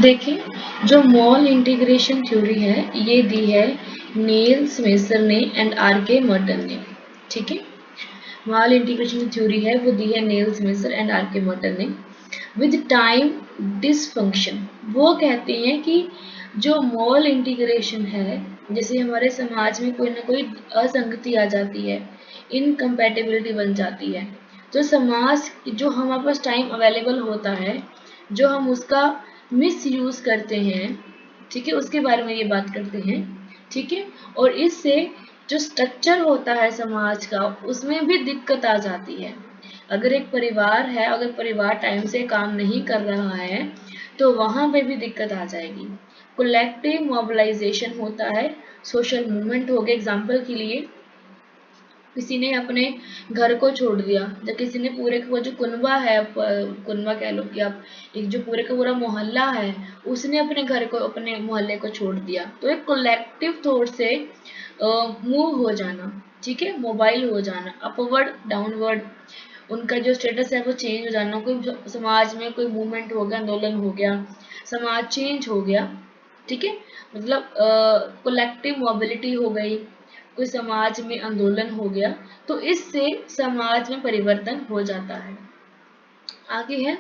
देखिए, जो mall integration theory है ये दी है नील स्मेसर ने एंड आर के मर्टन ने। ठीक है, मॉल इंटीग्रेशन थ्योरी है वो दी है नील स्मेसर एंड आर के मर्टन ने। विद टाइम डिसफंक्शन, वो कहते हैं कि जो मॉल इंटीग्रेशन है, जैसे हमारे समाज में कोई ना कोई असंगति आ जाती है, इनकम्पैटिबिलिटी बन जाती है, जो समाज जो हमारे पास टाइम अवेलेबल होता है, जो हम उसका मिस यूज़ करते हैं, ठीक है, उसके बारे में ये बात करते हैं। ठीक है, और इससे जो स्ट्रक्चर होता है समाज का उसमें भी दिक्कत आ जाती है। अगर एक परिवार है, अगर परिवार टाइम से काम नहीं कर रहा है तो वहाँ पे भी दिक्कत आ जाएगी। कलेक्टिव मोबिलाइजेशन होता है, सोशल मूवमेंट हो गया। एग्जाम्पल के लिए किसी ने अपने घर को छोड़ दिया, या किसी ने पूरे वो जो कुनबा है, कुनबा कह लो कि आप, एक जो पूरे का पूरा मोहल्ला है उसने अपने घर को, अपने मोहल्ले को छोड़ दिया, तो एक कलेक्टिव थॉट से मूव हो जाना, ठीक है, मोबाइल हो जाना, अपवर्ड डाउनवर्ड, उनका जो स्टेटस है वो चेंज हो जाना, कोई समाज में कोई मूवमेंट हो गया, आंदोलन हो गया, समाज चेंज हो गया। ठीक है, मतलब कलेक्टिव मोबिलिटी हो गई, कोई समाज में आंदोलन हो गया, तो इससे समाज में परिवर्तन हो जाता है। आगे है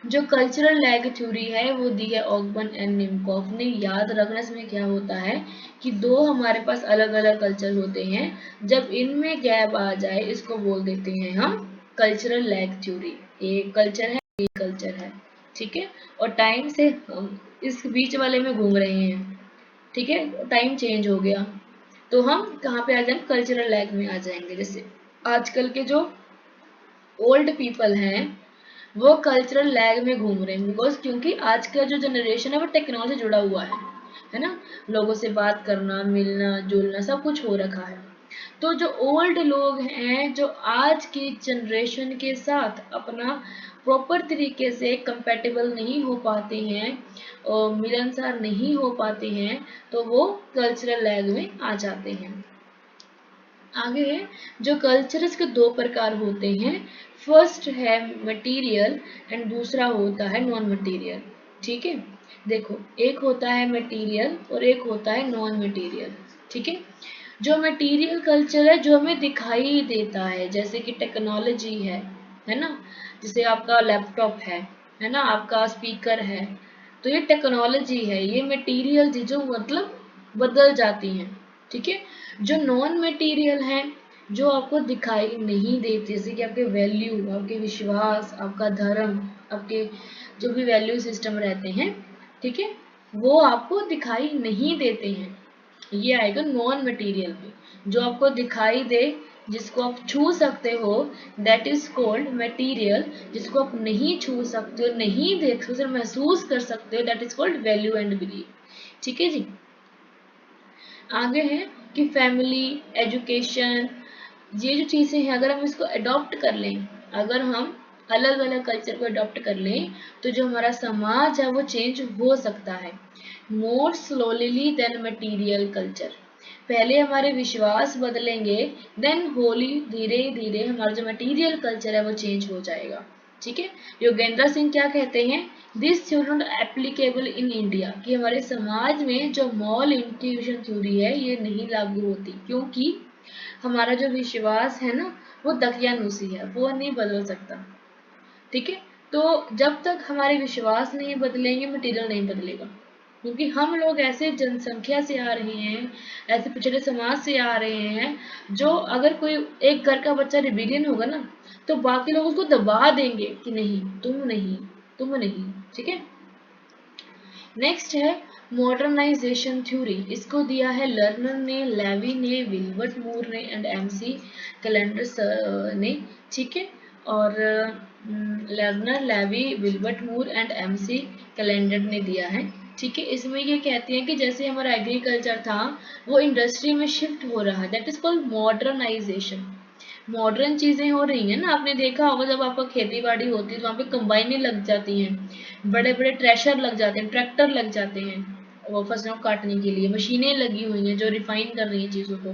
जो कल्चरल लैग थ्योरी है वो दी है ऑगबन एंड निमकॉफ ने। याद रखना इसमें क्या होता है कि दो हमारे पास अलग अलग कल्चर होते हैं, जब इनमें गैप आ जाए इसको बोल देते हैं हम कल्चरल लैग थ्योरी। एक कल्चर है, एक कल्चर है, ठीक है, और टाइम से हम इस बीच वाले में घूम रहे हैं, ठीक है, टाइम चेंज हो गया तो हम कहाँ पे आ जाएंगे, कल्चरल लैग में आ जाएंगे। जैसे आजकल के जो ओल्ड पीपल हैं वो कल्चरल लैग में घूम रहे हैं, बिकॉज क्योंकि आज का जो जनरेशन है वो टेक्नोलॉजी से जुड़ा हुआ है ना, लोगों से बात करना, मिलना जुलना सब कुछ हो रखा है। तो जो ओल्ड लोग हैं जो आज की जनरेशन के साथ अपना प्रॉपर तरीके से कंपेटेबल नहीं हो पाते हैं और मिलनसार नहीं हो पाते हैं, तो वो कल्चरल लैग में आ जाते हैं। आगे है जो कल्चर्स के दो प्रकार होते हैं, फर्स्ट है मटेरियल एंड दूसरा होता है नॉन मटेरियल। ठीक है, देखो एक होता है मटेरियल और एक होता है नॉन मटेरियल। ठीक है, जो मटेरियल कल्चर है जो हमें दिखाई देता है, जैसे कि टेक्नोलॉजी है ना, जैसे आपका लैपटॉप है ना, आपका स्पीकर है, तो ये टेक्नोलॉजी है, ये मटेरियल चीज़ों मतलब बदल जाती हैं। ठीक है, जो नॉन मटेरियल है जो आपको दिखाई नहीं देती, जैसे कि आपके वैल्यू, आपके विश्वास, आपका धर्म, आपके जो भी वैल्यू सिस्टम रहते हैं, ठीक है, वो आपको दिखाई नहीं देते हैं, ये आएगा नॉन मटेरियल में। जो आपको दिखाई दे, जिसको आप छू सकते हो, दैट इज कॉल्ड मटेरियल। जिसको आप नहीं छू सकते हो, नहीं देख सकते, महसूस कर सकते हो, that is called value and belief. ठीक है जी, आगे है कि फैमिली, एजुकेशन, ये जो चीज़ें हैं अगर हम इसको अडॉप्ट कर लें, अगर हम अलग अलग कल्चर को अडॉप्ट कर लें, तो जो हमारा समाज है वो चेंज हो सकता है more slowly than material culture. पहले हमारे विश्वास बदलेंगे, देन होली धीरे धीरे हमारा जो मटीरियल कल्चर है वो चेंज हो जाएगा। ठीक है, योगेंद्र सिंह क्या कहते हैं, this theory not applicable in India, कि हमारे समाज में जो मॉल इंटीग्रेशन थ्योरी है ये नहीं लागू होती, क्योंकि हमारा जो विश्वास है ना वो दकियानूसी है, वो नहीं बदल सकता। ठीक है, तो जब तक हमारे विश्वास नहीं बदलेंगे मटीरियल नहीं बदलेगा, क्योंकि हम लोग ऐसे जनसंख्या से आ रहे हैं, ऐसे पिछड़े समाज से आ रहे हैं, जो अगर कोई एक घर का बच्चा रिबेलियन होगा ना तो बाकी लोग उसको दबा देंगे कि नहीं तुम नहीं, तुम नहीं। ठीक है, नेक्स्ट है मॉडर्नाइजेशन थ्योरी, इसको दिया है लर्नर ने, लेवी ने, विल्बर्ट मूर ने एंड एमसी कैलेंडर ने। ठीक है, और Lerner, Levy, Wilbert Moore and McClelland ने दिया है। ठीक है, इसमें ये कहते हैं कि जैसे हमारा एग्रीकल्चर था वो इंडस्ट्री में शिफ्ट हो रहा है, that is called modernisation. Modern चीज़ें हो रही हैं ना, आपने देखा होगा जब आपका खेती बाड़ी होती है तो वहाँ पे कंबाइनें लग जाती हैं, बड़े बड़े ट्रेशर लग जाते हैं, ट्रैक्टर लग जाते हैं, वो फसलों को काटने के लिए मशीनें लगी हुई हैं जो रिफाइन कर रही हैं चीज़ों को,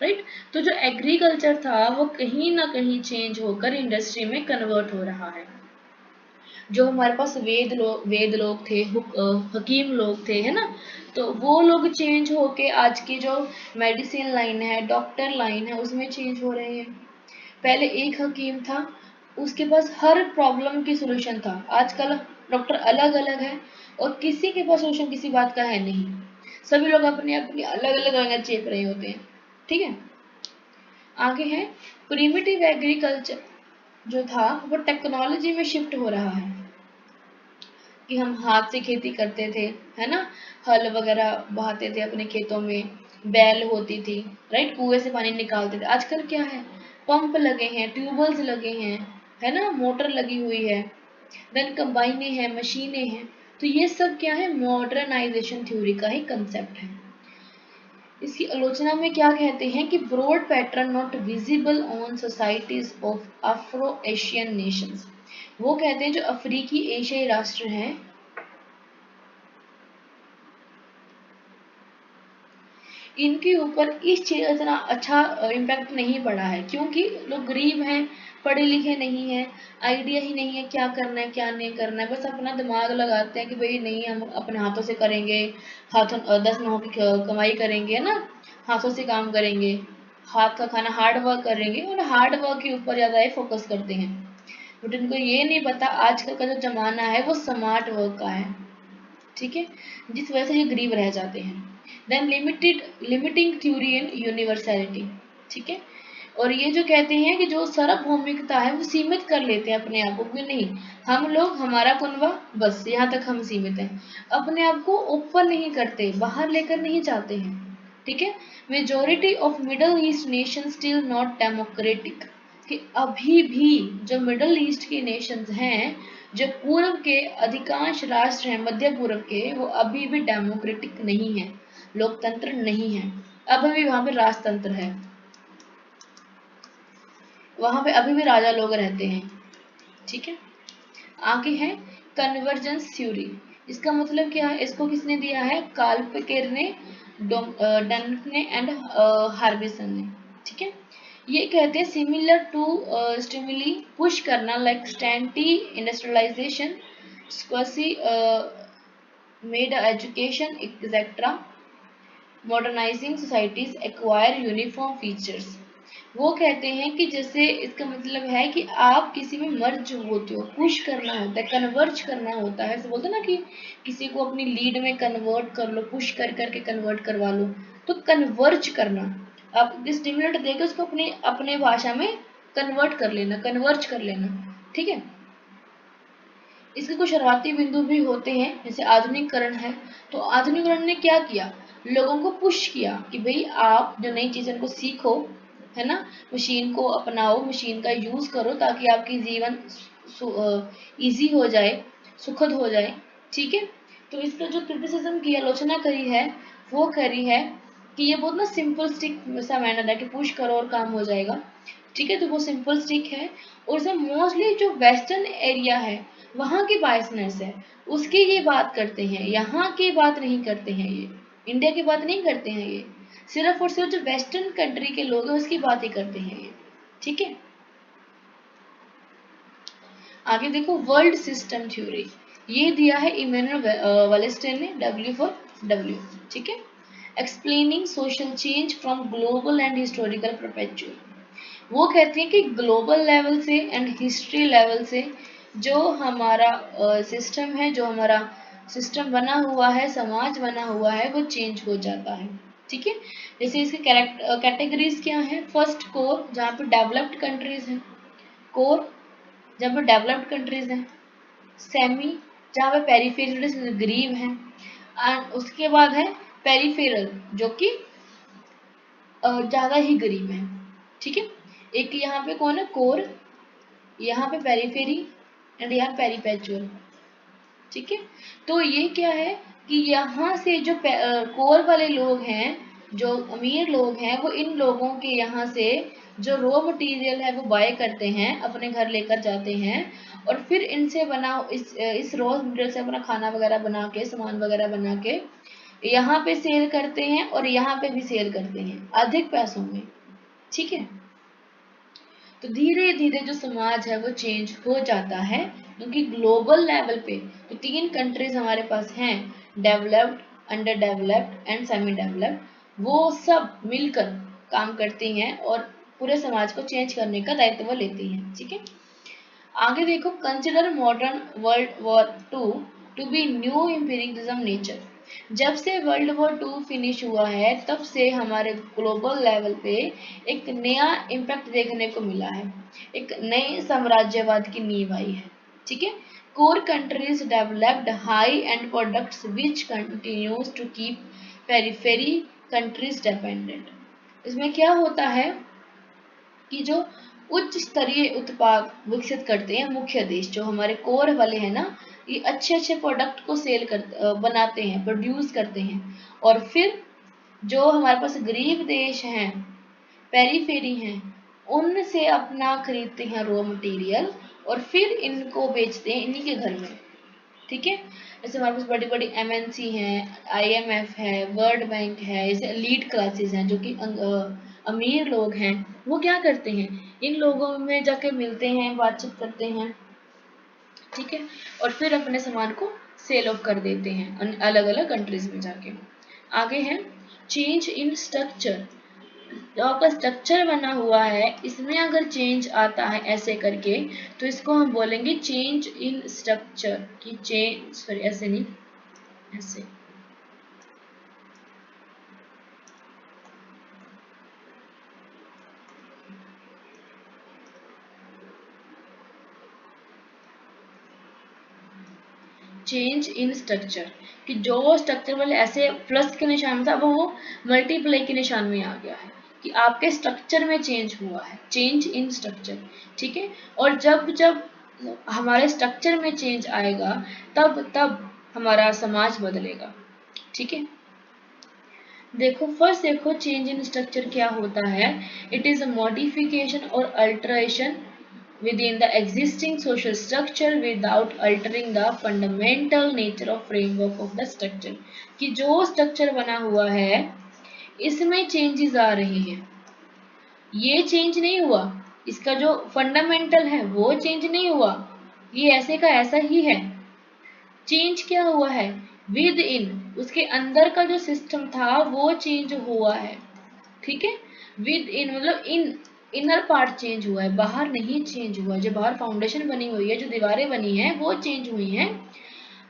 राइट। तो जो एग्रीकल्चर था वो कहीं ना कहीं चेंज होकर इंडस्ट्री में कन्वर्ट हो रहा है। जो हमारे पास वेद लोग थे, हकीम लोग थे, है ना, तो वो लोग चेंज होके आज की जो मेडिसिन लाइन है, डॉक्टर लाइन है, उसमें चेंज हो रहे हैं। पहले एक हकीम था, उसके पास हर प्रॉब्लम की सॉल्यूशन था। आजकल डॉक्टर अलग अलग है और किसी के पास सॉल्यूशन किसी बात का है नहीं। सभी लोग अपनी अपनी अलग अलग दवाइयाँ चेप रहे होते हैं। ठीक है, आगे है प्रिमिटिव एग्रीकल्चर जो था वो टेक्नोलॉजी में शिफ्ट हो रहा है, कि हम हाथ से खेती करते थे, है ना, हल वगैरह बहाते थे अपने खेतों में, बैल होती थी, राइट, कुएं से पानी निकालते थे। आजकल क्या है, पंप लगे हैं, ट्यूबवेल्स लगे हैं, है ना, मोटर लगी हुई है, देन कंबाइनें हैं, मशीनें हैं। तो ये सब क्या है, मॉडर्नाइजेशन थ्योरी का ही कंसेप्ट है। इसकी आलोचना में क्या कहते हैं कि broad pattern not visible on societies of Afro Asian nations. वो कहते हैं जो अफ्रीकी एशियाई राष्ट्र हैं, इनके ऊपर इस चीज़ का इतना अच्छा इम्पैक्ट नहीं पड़ा है, क्योंकि लोग गरीब हैं, पढ़े लिखे नहीं हैं, आइडिया ही नहीं है क्या करना है क्या नहीं करना है, बस अपना दिमाग लगाते हैं कि भाई नहीं हम अपने हाथों से करेंगे, हाथों 10 9 की कमाई करेंगे, है ना, हाथों से काम करेंगे, हाथ का खाना, हार्ड वर्क करेंगे और हार्ड वर्क के ऊपर ज़्यादा फोकस करते हैं। बट इनको ये नहीं पता आजकल का जो ज़माना है वो स्मार्ट वर्क का है। ठीक है, जिस वजह से ये गरीब रह जाते हैं। देन लिमिटिंग थ्योरी इन यूनिवर्सैलिटी। ठीक है, और ये जो कहते हैं कि जो सार्वभौमिकता है वो सीमित कर लेते हैं अपने आप को, कि नहीं हम लोग हमारा कुनबा बस यहाँ तक हम सीमित हैं, अपने आप को ओपन नहीं करते, बाहर लेकर नहीं जाते हैं। ठीक है, majority of middle east nation still not democratic, कि अभी भी जो मिडल ईस्ट के नेशंस हैं, जो पूर्व के अधिकांश राष्ट्र हैं मध्य पूर्व के, वो अभी भी डेमोक्रेटिक नहीं है, लोकतंत्र नहीं है, अभी भी वहां पे राजतंत्र है, वहां पे अभी भी राजा लोग रहते हैं। ठीक है, आगे है कन्वर्जेंस थ्योरी। इसका मतलब क्या है, इसको किसने दिया है, काल्पकेर ने, डनकने एंड हार्बिसन ने। ठीक है, ये कहते हैं सिमिलर टू स्टिमुली पुश करना लाइक स्टैंटी इंडस्ट्रियलाइजेशन, स्क्वासी made education etcetera, modernising societies acquire uniform features. वो कहते हैं कि जैसे इसका मतलब है कि आप किसी में मर्ज होते हो, पुश करना होता है, कन्वर्ज करना होता है, ऐसे बोलते हैं ना कि किसी को अपनी लीड में कन्वर्ट कर लो, पुश कर करके कन्वर्ट करवा लो, तो कन्वर्ज करना, आप स्टिमुलेट देकर उसको अपने अपने भाषा में कन्वर्ट कर लेना, कन्वर्ज कर लेना। ठीक है, इसके कुछ शुरुआती बिंदु भी होते हैं, जैसे आधुनिकरण है, तो आधुनिकरण ने क्या किया, लोगों को पुश किया कि भाई आप जो नई चीज़ों को सीखो, है ना, मशीन को अपनाओ, मशीन का यूज करो ताकि आपकी जीवन इजी हो जाए, सुखद हो जाए। ठीक है, तो इसका जो क्रिटिसिज्म की आलोचना करी है, वो करी है कि ये बहुत ना सिंपल स्टिक सा मैनर है कि पुश करो और काम हो जाएगा। ठीक है, तो वो सिंपल स्टिक है, और इसमें मोस्टली जो वेस्टर्न एरिया है वहाँ की बायसनेस है, उसकी ये बात करते हैं, यहाँ की बात नहीं करते हैं, ये इंडिया की बात नहीं करते हैं, ये सिर्फ और सिर्फ जो वेस्टर्न कंट्री के लोग हैं उसकी बात ही करते हैं ये। ठीक है, आगे देखो वर्ल्ड सिस्टम थ्योरी, ये दिया है इमैनुअल वालेस्टेन ने, डब्ल्यू फॉर डब्ल्यू। ठीक है, explaining social change from global and historical perpetual. वो कहते हैं कि ग्लोबल लेवल से एंड हिस्ट्री लेवल से जो हमारा सिस्टम है, जो हमारा सिस्टम बना हुआ है, समाज बना हुआ है, वो चेंज हो जाता है। ठीक है, जैसे इसके कैटेगरीज क्या है, फर्स्ट कोर जहाँ पे डेवलप्ड कंट्रीज हैं, कोर जहाँ पे डेवलप्ड कंट्रीज हैं, सेमी जहाँ पे पेरिफेरल गरीब हैं, एंड उसके बाद है पेरिफेरल जो कि ज़्यादा ही गरीब हैं। ठीक है, एक यहाँ पे कौन है, कोर, यहाँ पे पेरीफेरी एंड यहाँ पेरीपेचुअल। ठीक है, तो ये क्या है कि यहाँ से जो कोर वाले लोग हैं, जो अमीर लोग हैं, वो इन लोगों के यहाँ से जो रॉ मटेरियल है वो बाय करते हैं, अपने घर लेकर जाते हैं, और फिर इनसे बना इस रॉ मटेरियल से अपना खाना वगैरह बना के, सामान वगैरह बना के यहाँ पे सेल करते हैं, और यहाँ पे भी सेल करते हैं अधिक पैसों में। ठीक है, तो धीरे धीरे जो समाज है वो चेंज हो जाता है, क्योंकि ग्लोबल लेवल पे तो 3 कंट्रीज हमारे पास हैं, developed, under developed and semi developed. वो सब मिलकर काम करती हैं और पूरे समाज को चेंज करने का दायित्व लेती हैं। ठीक है, आगे देखो, consider modern world war two be new imperialism nature. जब से वर्ल्ड वॉर टू फिनिश हुआ है तब से हमारे ग्लोबल लेवल पे एक नया इम्पैक्ट देखने को मिला है, एक नए साम्राज्यवाद की नींव आई है। ठीक है, core countries developed high end products which continues to keep periphery countries dependent. इसमें क्या होता है कि जो उच्च स्तरीय उत्पाद विकसित करते हैं मुख्य देश, जो हमारे कोर वाले हैं ना, ये अच्छे अच्छे प्रोडक्ट को सेल कर बनाते हैं, प्रोड्यूस करते हैं, और फिर जो हमारे पास गरीब देश हैं, पेरीफेरी हैं, उनसे अपना खरीदते हैं रॉ मटेरियल और फिर इनको बेचते हैं इन्हीं के घर में। ठीक है, जैसे हमारे पास बड़ी बड़ी एमएनसी हैं, आईएमएफ है, वर्ल्ड बैंक है, जैसे एलीट क्लासेस हैं जो कि अमीर लोग हैं, वो क्या करते हैं, इन लोगों में जाके मिलते हैं, बातचीत करते हैं। ठीक है, और फिर अपने सामान को सेल ऑफ कर देते हैं अलग अलग कंट्रीज में जाके। आगे है चेंज इन स्ट्रक्चर। जो आपका स्ट्रक्चर बना हुआ है इसमें अगर चेंज आता है ऐसे करके, तो इसको हम बोलेंगे चेंज इन स्ट्रक्चर। कि चेंज, सॉरी ऐसे नहीं, ऐसे चेंज इन स्ट्रक्चर, कि जो स्ट्रक्चर वाले ऐसे प्लस के निशान था वो मल्टीप्लाई के निशान में आ गया है, कि आपके स्ट्रक्चर में चेंज हुआ है, चेंज इन स्ट्रक्चर। ठीक है, और जब जब हमारे स्ट्रक्चर में चेंज आएगा तब तब हमारा समाज बदलेगा। ठीक है, देखो फर्स्ट देखो चेंज इन स्ट्रक्चर क्या होता है। इट इज अ मॉडिफिकेशन और alteration within the existing social structure without altering the fundamental nature of framework of the structure। कि जो स्ट्रक्चर बना हुआ है इसमें चेंजेस आ रही हैं, ये चेंज नहीं हुआ, इसका जो फंडामेंटल है वो चेंज नहीं हुआ, ये ऐसे का ऐसा ही है। चेंज क्या हुआ है, विद इन, उसके अंदर का जो सिस्टम था वो चेंज हुआ है। ठीक है, विद इन मतलब इन, इनर पार्ट चेंज हुआ है, बाहर नहीं चेंज हुआ है। जो बाहर फाउंडेशन बनी हुई है, जो दीवारें बनी हैं वो चेंज हुई हैं,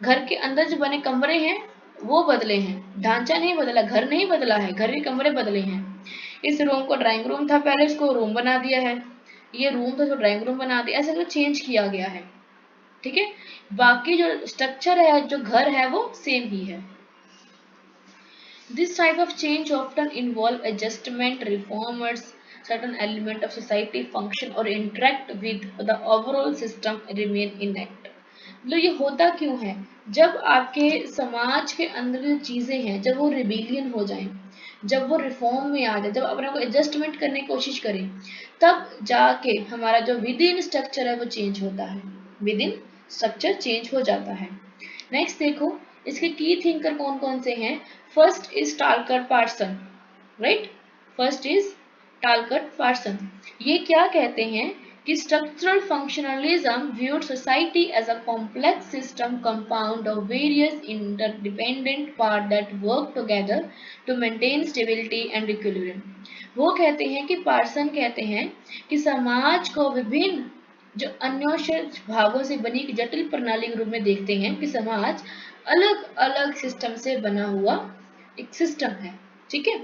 घर के अंदर जो बने कमरे हैं वो बदले हैं, ढांचा नहीं बदला, घर नहीं बदला है, घर के कमरे बदले हैं। इस रूम को ड्राइंग रूम था पहले, इसको रूम बना दिया है, ये रूम था तो ड्राइंग रूम बना दिया, ऐसे तो चेंज किया गया है। ठीक है, बाकी जो स्ट्रक्चर है, जो घर है वो सेम ही है। This type of change often involve adjustment, reformers, certain element of society function or interact with the overall system remain intact। मतलब ये होता क्यों है, जब आपके समाज के अंदर जो चीजें हैं जब वो रिबेलियन हो जाएं, जब वो रिफॉर्म में आ जाए, जब अपने को एडजस्टमेंट करने की कोशिश करें, तब जाके हमारा जो विद इन स्ट्रक्चर है वो चेंज होता है, विद इन स्ट्रक्चर चेंज हो जाता है। नेक्स्ट देखो इसके की थिंकर कौन कौन से हैं। First is Talcott Parsons, right, first is Talcott Parsons. ये क्या कहते हैं कि structural functionalism viewed society as a complex system compound of various interdependent parts that work together to maintain stability and equilibrium। वो कहते हैं कि पार्सन कहते हैं कि समाज को विभिन्न जो अन्योन्य भागों से बनी एक जटिल प्रणाली के रूप में देखते हैं, कि समाज अलग अलग सिस्टम से बना हुआ एक सिस्टम है। ठीक है,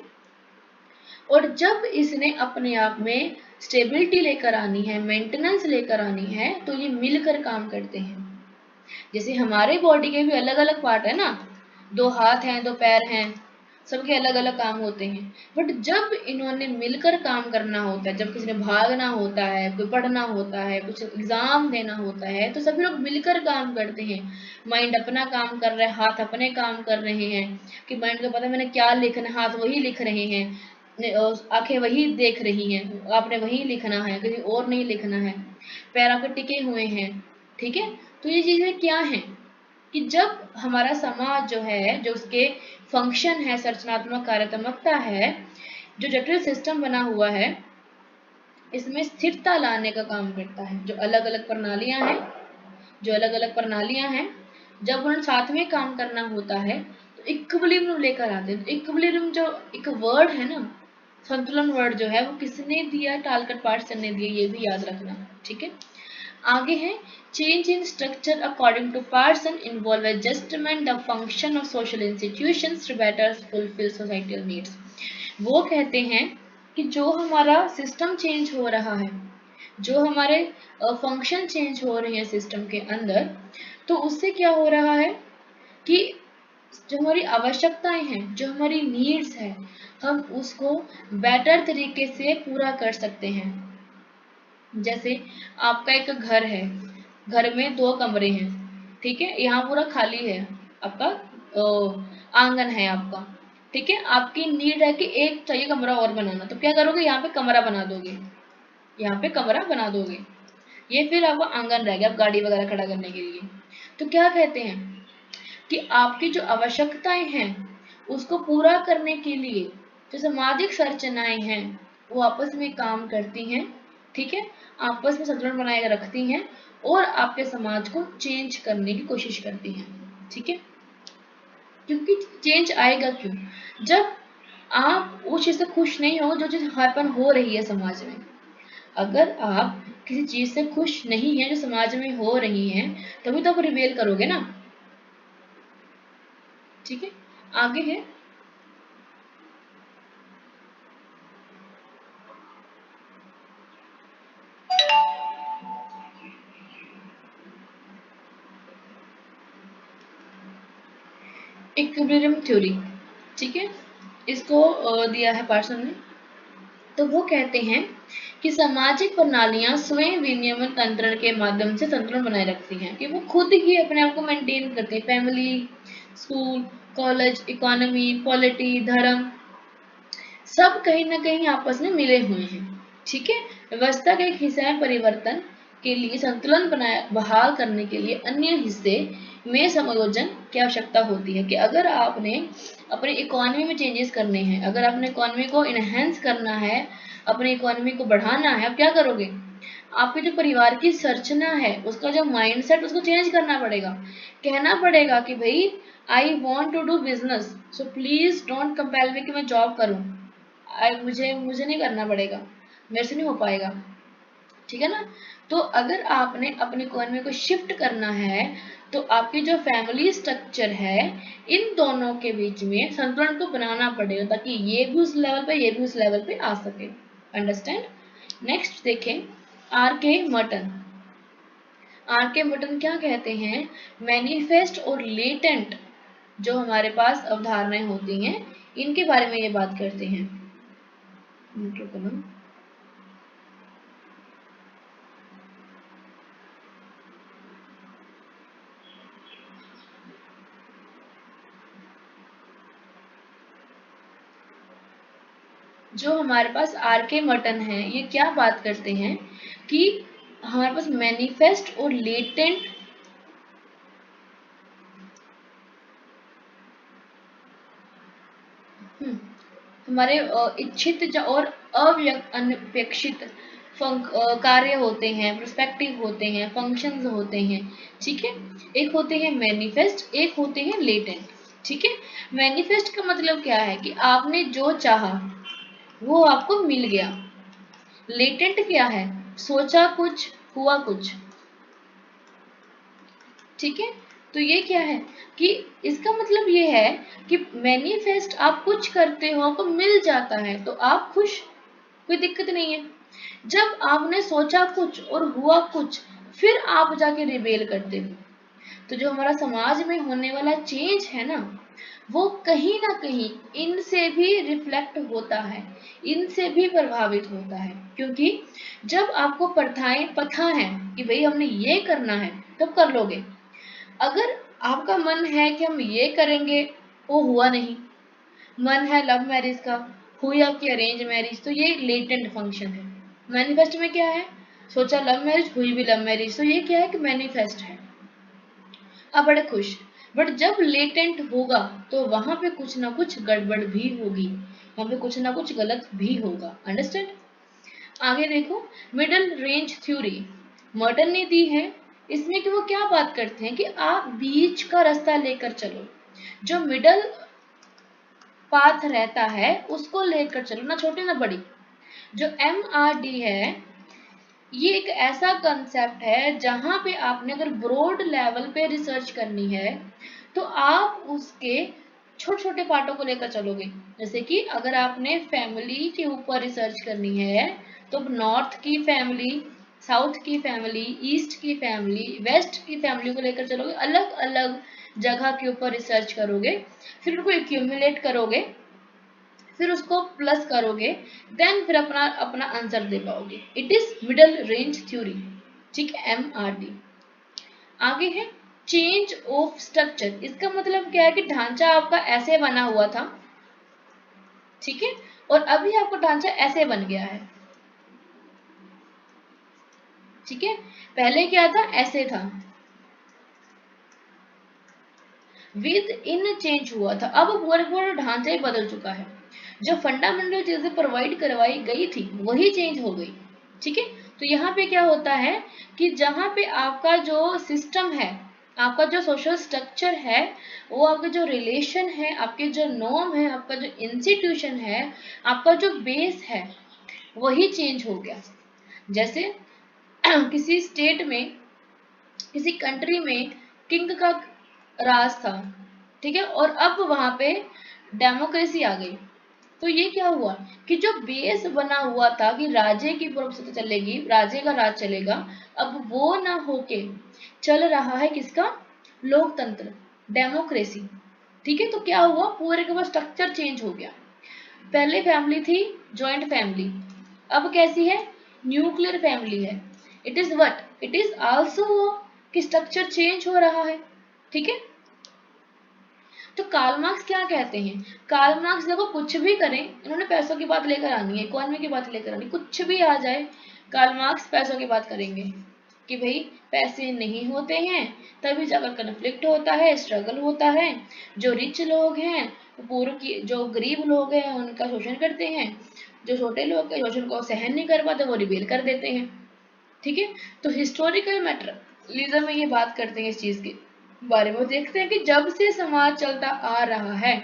और जब इसने अपने आप में स्टेबिलिटी लेकर आनी है, मेंटेनेंस लेकर आनी है, तो ये मिलकर काम करते हैं। जैसे हमारे बॉडी के भी अलग अलग पार्ट है ना, 2 हाथ हैं, 2 पैर हैं, सबके अलग अलग काम होते हैं, बट जब इन्होंने मिलकर काम करना होता है, जब किसी ने भागना होता है, कोई पढ़ना होता है, कुछ एग्जाम देना होता है, तो सभी लोग मिलकर काम करते हैं। माइंड अपना काम कर रहा है, हाथ अपने काम कर रहे हैं, कि माइंड को पता है मैंने क्या लिखना, हाथ वही लिख रहे हैं, आंखें वही देख रही हैं, आपने वही लिखना है, किसी और नहीं लिखना है, पैर आपके टिके हुए हैं। ठीक है, तो ये चीजें क्या हैं कि जब हमारा समाज जो है, जो उसके फंक्शन है, संरचनात्मक कार्यात्मकता है, जो जटिल सिस्टम बना हुआ है, इसमें स्थिरता लाने का काम करता है। जो अलग अलग प्रणालियां हैं जब उन्हें साथ में काम करना होता है तो इक्विलिब्रियम लेकर आते हैं। तो इक्विलिब्रियम जो एक वर्ड है ना, संतुलन वर्ड जो है वो किसने दिया? टालकट पार्सन ने दिया, ये भी याद रखना। ठीक है, आगे है change in structure according to Parsons involve adjustment the function of social institutions to better fulfil societal needs. वो कहते हैं कि जो हमारा सिस्टम चेंज हो रहा है, जो हमारे फंक्शन चेंज हो रहे हैं सिस्टम के अंदर, तो उससे क्या हो रहा है कि जो हमारी आवश्यकताएं हैं, जो हमारी नीड्स है, हम उसको बेटर तरीके से पूरा कर सकते हैं। जैसे आपका एक घर है, घर में 2 कमरे हैं, ठीक है, यहाँ पूरा खाली है, आपका आंगन है आपका, ठीक है, आपकी नीड है कि एक चाहिए कमरा और बनाना, तो क्या करोगे? यहाँ पे कमरा बना दोगे, यहाँ पे कमरा बना दोगे, ये फिर आपका आंगन रह गया आप गाड़ी वगैरह खड़ा करने के लिए। तो क्या कहते हैं कि आपकी जो आवश्यकताएं हैं उसको पूरा करने के लिए जो सामाजिक संरचनाएं हैं वो आपस में काम करती हैं, ठीक है, आपस में संतुलन बनाए रखती हैं और आपके समाज को चेंज करने की कोशिश करती हैं। ठीक है, क्योंकि चेंज आएगा क्यों? जब आप उस चीज से खुश नहीं हो जो चीज हैपन हो रही है समाज में। अगर आप किसी चीज से खुश नहीं है जो समाज में हो रही है, तभी तो आप रिबेल करोगे ना। ठीक है, आगे है इक्विलिब्रियम थ्योरी। ठीक है, इसको दिया है पार्सन ने। तो वो कहते हैं कि सामाजिक प्रणालियां स्वयं विनियमन तंत्र के माध्यम से संतुलन बनाए रखती हैं, कि वो खुद ही अपने आप को मेंटेन करती है। Family, school, college, economy, polity, धर्म, सब कहीं ना कहीं आपस में मिले हुए हैं। ठीक है, व्यवस्था के एक हिस्से में परिवर्तन के लिए संतुलन बनाए बहाल करने के लिए अन्य हिस्से में समायोजन की आवश्यकता होती है। कि अगर आपने अपनी इकोनॉमी में चेंजेस करने हैं, अगर आपने इकोनॉमी को इनहेंस करना है, अपनी इकोनॉमी को बढ़ाना है, आप क्या करोगे? आपके जो परिवार की संरचना है उसका जो माइंडसेट उसको चेंज करना पड़ेगा। कहना पड़ेगा कि भाई I want to do business, so please don't compel me कि मैं जॉब करूं। मुझे मुझे नहीं करना पड़ेगा, मेरे से नहीं हो पाएगा। ठीक है ना? तो अगर आपने अपनी इकोनॉमी को शिफ्ट करना है तो आपकी जो फैमिली स्ट्रक्चर है इन दोनों के बीच में संतुलन को बनाना पड़ेगा, ताकि ये भी उस लेवल पे, ये भी उस लेवल पे आ सके। अंडरस्टैंड? नेक्स्ट देखें, आर के मर्टन। आर के मर्टन क्या कहते हैं? मैनिफेस्ट और लेटेंट जो हमारे पास अवधारणाएं होती हैं इनके बारे में ये बात करते हैं। जो हमारे पास आर के मर्टन है ये क्या बात करते हैं कि हमारे पास मैनिफेस्ट और लेटेंट हमारे इच्छित और अनपेक्षित कार्य होते हैं, पर्सपेक्टिव होते हैं, फंक्शंस होते हैं। ठीक है, एक होते हैं मैनिफेस्ट, एक होते हैं लेटेंट। ठीक है, मैनिफेस्ट का मतलब क्या है कि आपने जो चाहा वो आपको मिल गया। लेटेंट क्या है? सोचा कुछ, हुआ कुछ। ठीक है, तो ये क्या है कि इसका मतलब ये है कि मैनिफेस्ट आप कुछ करते हो, आपको मिल जाता है तो आप खुश, कोई दिक्कत नहीं है। जब आपने सोचा कुछ और हुआ कुछ, फिर आप जाके रिबेल करते हो, तो जो हमारा समाज में होने वाला चेंज है ना, वो कहीं ना कहीं इनसे भी रिफ्लेक्ट होता है, इनसे भी प्रभावित होता है। क्योंकि जब आपको प्रथाएं पता है कि भाई हमने ये करना है, तब कर लोगे। अगर आपका मन है कि हम ये करेंगे, वो हुआ नहीं, मन है लव मैरिज का, हुई आपकी अरेंज मैरिज, तो ये लेटेंट फंक्शन है। मैनिफेस्ट में क्या है? सोचा लव मैरिज, हुई भी लव मैरिज, तो ये क्या है कि मैनिफेस्ट है। आप बड़े खुश। बट जब लेटेंट होगा तो वहां पे कुछ ना कुछ गड़बड़ भी होगी, वहां पे कुछ ना कुछ गलत भी होगा। अंडरस्टैंड? आगे देखो, मिडल रेंज थ्योरी मर्टन ने दी है। इसमें कि वो क्या बात करते हैं कि आप बीच का रास्ता लेकर चलो, जो मिडल पाथ रहता है उसको लेकर चलो, ना छोटी ना बड़ी। जो MRD है ये एक ऐसा कंसेप्ट है जहां पे आपने अगर ब्रॉड लेवल पे रिसर्च करनी है तो आप उसके छोटे छोटे पार्टों को लेकर चलोगे। जैसे कि अगर आपने फैमिली के ऊपर रिसर्च करनी है तो नॉर्थ की फैमिली, साउथ की फैमिली, ईस्ट की फैमिली, वेस्ट की फैमिली को लेकर चलोगे, अलग अलग जगह के ऊपर रिसर्च करोगे, फिर उनको एक्यूमुलेट करोगे, फिर उसको प्लस करोगे, देन फिर अपना अपना आंसर दे पाओगे। It is middle range theory, ठीक है, MRD। आगे है चेंज ऑफ स्ट्रक्चर। इसका मतलब क्या है कि ढांचा आपका ऐसे बना हुआ था, ठीक है, और अभी आपका ढांचा ऐसे बन गया है, ठीक है। पहले क्या था, ऐसे था, विद इन चेंज हुआ था, अब पूरा पूरा ढांचा ही बदल चुका है। जो फंडामेंटल चीजें प्रोवाइड करवाई गई थी वही चेंज हो गई, ठीक है। तो यहाँ पे क्या होता है कि जहाँ पे आपका जो सिस्टम है, आपका जो सोशल स्ट्रक्चर है, वो आपका जो रिलेशन है, आपके जो नॉर्म है, आपका जो इंस्टीट्यूशन है, आपका जो बेस है, वही चेंज हो गया। जैसे किसी स्टेट में, किसी कंट्री में किंग का राज था, ठीक है, और अब वहां पे डेमोक्रेसी आ गई। तो ये क्या हुआ कि जो बेस बना हुआ था कि राजे की प्रभुसत्ता चलेगी, राजे का राज चलेगा, अब वो ना होके चल रहा है किसका, लोकतंत्र, डेमोक्रेसी, ठीक है। तो क्या हुआ, पूरे का पूरा स्ट्रक्चर चेंज हो गया। पहले फैमिली थी जॉइंट फैमिली, अब कैसी है, न्यूक्लियर फैमिली है। It is what, it is also कि स्ट्रक्चर चेंज हो रहा है, ठीक है। तो कार्ल मार्क्स क्या कहते हैं, कार्ल मार्क्स देखो कुछ भी करें, इन्होंने पैसों की बात लेकर आनी है, इकोनॉमी की बात लेकर आनी, कुछ भी आ जाए कार्ल मार्क्स पैसों की बात करेंगे कि भाई पैसे नहीं होते हैं तभी जाकर कन्फ्लिक्ट होता है, स्ट्रगल होता है, जो रिच लोग हैं पूर्व की, जो गरीब लोग हैं उनका शोषण करते हैं, जो छोटे लोग के शोषण को सहन नहीं कर पाते वो रिबेल कर देते हैं, ठीक है। तो हिस्टोरिकल मैटरलिज्म में ये बात करते हैं इस चीज के बारे में, देखते हैं कि जब से समाज चलता आ रहा है,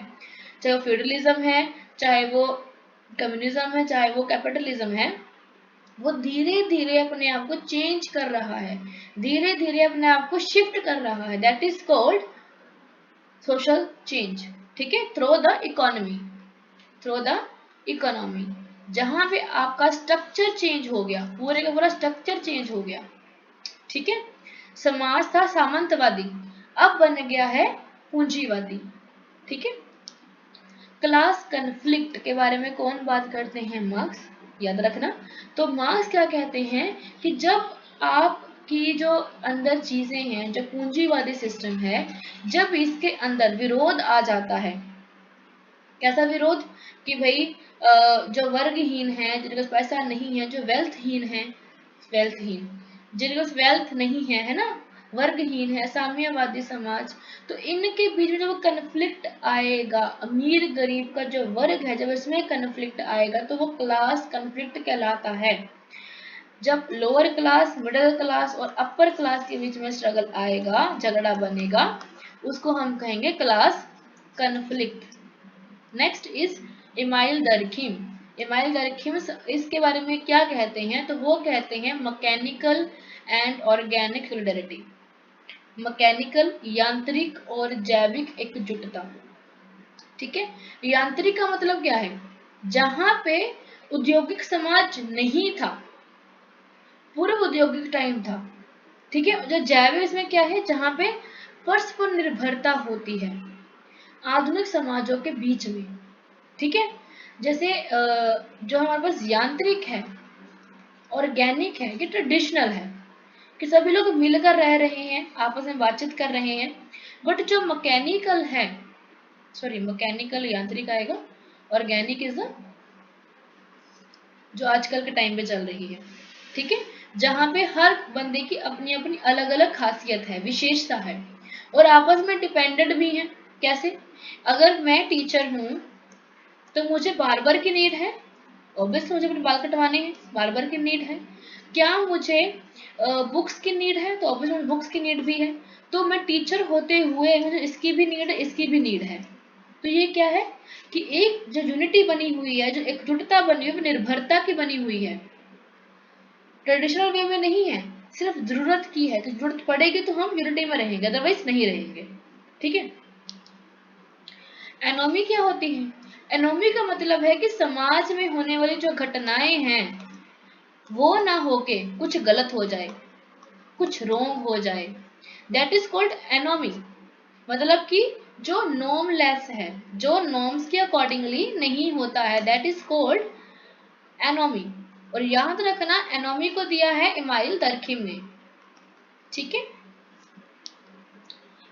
चाहे वो फ्यूडलिज्म है, चाहे वो कम्युनिज्म है, चाहे वो कैपिटलिज्म है, वो धीरे धीरे अपने आप को चेंज कर रहा है, धीरे धीरे अपने आप को शिफ्ट कर रहा है, that is called social change, ठीक है, through the economy, through the economy. जहां पे आपका स्ट्रक्चर चेंज हो गया, पूरे का पूरा स्ट्रक्चर चेंज हो गया, ठीक है। समाज था सामंतवादी, अब बन गया है पूंजीवादी, ठीक है। क्लास कन्फ्लिक्ट के बारे में कौन बात करते हैं, मार्क्स, याद रखना। तो मार्क्स क्या कहते हैं कि जब आपकी जो अंदर चीजें हैं, जो पूंजीवादी सिस्टम है, जब इसके अंदर विरोध आ जाता है, कैसा विरोध कि भाई जो वर्गहीन है, जिनके पास पैसा नहीं है, जो वेल्थहीन है, वेल्थहीन, जिनके पास वेल्थ नहीं है ना, वर्गहीन है, साम्यवादी समाज, तो इनके बीच में जब कन्फ्लिक्ट आएगा, अमीर गरीब का जो वर्ग है, जब इसमें कन्फ्लिक्ट आएगा तो वो क्लास कन्फ्लिक्ट कहलाता है। जब लोअर क्लास, मिडिल क्लास और अपर क्लास के बीच में स्ट्रगल आएगा, झगड़ा बनेगा, उसको हम कहेंगे class conflict. Next is Emile Durkheim. Emile Durkheim इसके बारे में क्या कहते हैं, तो वो कहते हैं mechanical and organic solidarity, mechanical यांत्रिक और जैविक एकजुटता, ठीक है। यांत्रिक का मतलब क्या है, जहां पे औद्योगिक समाज नहीं था, पूर्व औद्योगिक टाइम था, ठीक है। जो जैविक इसमें क्या है, जहां पे परस्पर निर्भरता होती है आधुनिक समाजों के बीच में, ठीक है। जैसे जो हमारे पास यांत्रिक है, ऑर्गेनिक है, ये ट्रेडिशनल है कि सभी लोग मिलकर रह रहे हैं, आपस में बातचीत कर रहे हैं। बट जो मैकेनिकल है, सॉरी मैकेनिकल यांत्रिक आएगा, ऑर्गेनिक इज जो आजकल के टाइम पे चल रही है, ठीक है, जहां पे हर बंदे की अपनी अपनी अलग अलग खासियत है, विशेषता है, और आपस में डिपेंडेंट भी है। कैसे, अगर मैं टीचर हूं तो मुझे बार्बर की नीड है, ऑब्वियसली मुझे अपने बाल कटवाने हैं, बार बार की नीड है। क्या मुझे बुक्स की नीड है, तो ऑब्वियसली मुझे बुक्स की नीड भी है। तो मैं टीचर होते हुए मुझे इसकी भी नीड है, इसकी भी नीड है। तो ये क्या है कि एक जो यूनिटी बनी हुई है, जो एकजुटता बनी हुई है, वो निर्भरता की बनी हुई है, ट्रेडिशनल वे में नहीं है, सिर्फ जरूरत की है। तो जरूरत पड़ेगी तो हम यूनिटी में रहेंगे, अदरवाइज नहीं रहेंगे। ठीक है। एनोमी क्या होती है? एनोमी का मतलब है कि समाज में होने वाली जो घटनाएं हैं वो ना होके कुछ गलत हो जाए, कुछ रोंग हो जाए, दैट इज कॉल्ड एनोमी। मतलब कि जो नॉर्मलेस है, जो नॉर्म्स के अकॉर्डिंगली नहीं होता है, दैट इज कॉल्ड एनोमी। और याद रखना एनोमी को दिया है इमाइल दरखिम ने। ठीक है।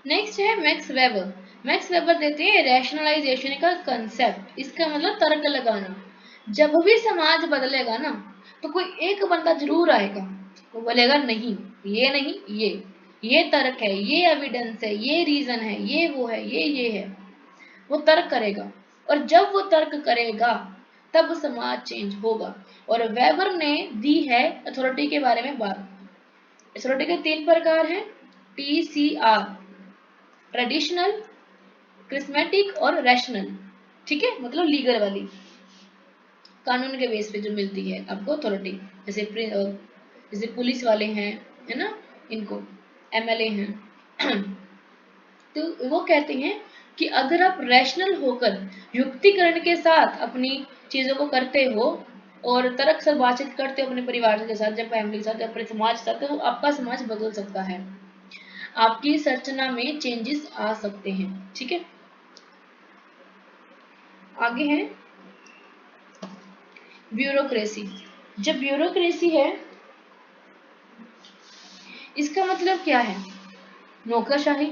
नेक्स्ट है मैक्स वेबर। मैक्स वेबर देते हैं रैशनलाइजेशन का कंसेप्ट। इसका मतलब तर्क लगाना। जब भी समाज बदलेगा ना, तो कोई एक बंदा जरूर आएगा, वो बोलेगा नहीं, ये तर्क है, ये एविडेंस है, ये रीजन है, ये वो है, ये है। वो तर्क करेगा, और जब वो तर्क करेगा तब समाज चेंज होगा। और वेबर ने दी है अथॉरिटी के बारे में बात। अथॉरिटी के 3 प्रकार हैं, TCR, ट्रेडिशनल, क्रिस्मेटिक और रैशनल। ठीक है, मतलब लीगल वाली, कानून के बेस पे जो मिलती है आपको अथॉरिटी। जैसे पुलिस वाले हैं, है ना, इनको MLA हैं। तो वो कहते हैं कि अगर आप रैशनल होकर युक्तिकरण के साथ अपनी चीजों को करते हो और तर्क से बातचीत करते हो अपने परिवार के साथ, जब फैमिली के साथ, अपने समाज के साथ, तो आपका समाज बदल सकता है, आपकी संरचना में चेंजेस आ सकते हैं। ठीक है। आगे है ब्यूरोक्रेसी। जब ब्यूरोक्रेसी है, इसका मतलब क्या है? नौकरशाही।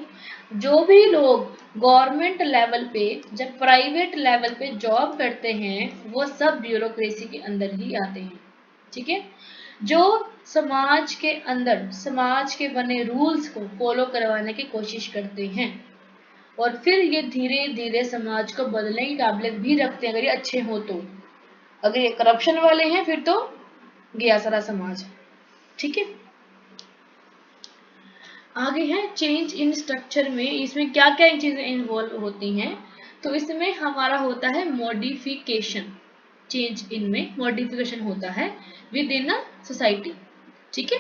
जो भी लोग गवर्नमेंट लेवल पे, जब प्राइवेट लेवल पे जॉब करते हैं, वो सब ब्यूरोक्रेसी के अंदर ही आते हैं। ठीक है। जो समाज के अंदर समाज के बने रूल्स को फॉलो करवाने की कोशिश करते हैं, और फिर ये धीरे धीरे समाज को बदलने की काबिलियत भी रखते हैं, अगर ये अच्छे हो तो। अगर ये करप्शन वाले हैं, फिर तो गया सारा समाज। ठीक है। आगे है चेंज इन स्ट्रक्चर में। इसमें क्या क्या चीजें इन्वॉल्व होती हैं? तो इसमें हमारा होता है मॉडिफिकेशन। चेंज इनमें मॉडिफिकेशन होता है विद इन अ सोसाइटी। ठीक है।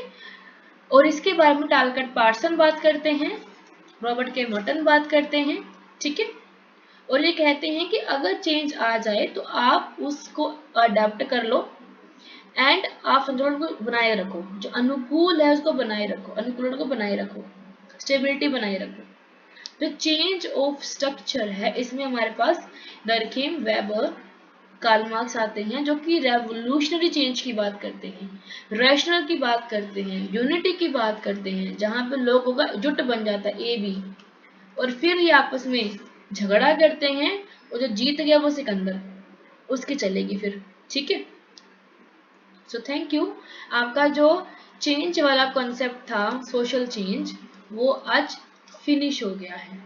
और इसके बारे में टालकट पार्सन बात करते हैं, रॉबर्ट के मॉर्टन बात करते हैं। ठीक है। और ये कहते हैं कि अगर चेंज आ जाए तो आप उसको अडेप्ट कर लो, एंड आप संतुलन को बनाए रखो, जो अनुकूल है उसको बनाए रखो, अनुकूलन को बनाए रखो, स्टेबिलिटी बनाए रखो। जो चेंज ऑफ स्ट्रक्चर है, इसमें हमारे पास डर्खिम, वेबर, कार्ल मार्क्स आते हैं, जो कि रेवोल्यूशनरी चेंज की बात करते हैं, रैशनल की बात करते हैं, यूनिटी की बात करते हैं, जहां पे लोगों का जुट बन जाता है AB, और फिर ये आपस में झगड़ा करते हैं, और जो जीत गया वो सिकंदर, उसकी चलेगी फिर। ठीक है। So thank you. आपका जो चेंज वाला कॉन्सेप्ट था, सोशल चेंज, वो आज फिनिश हो गया है।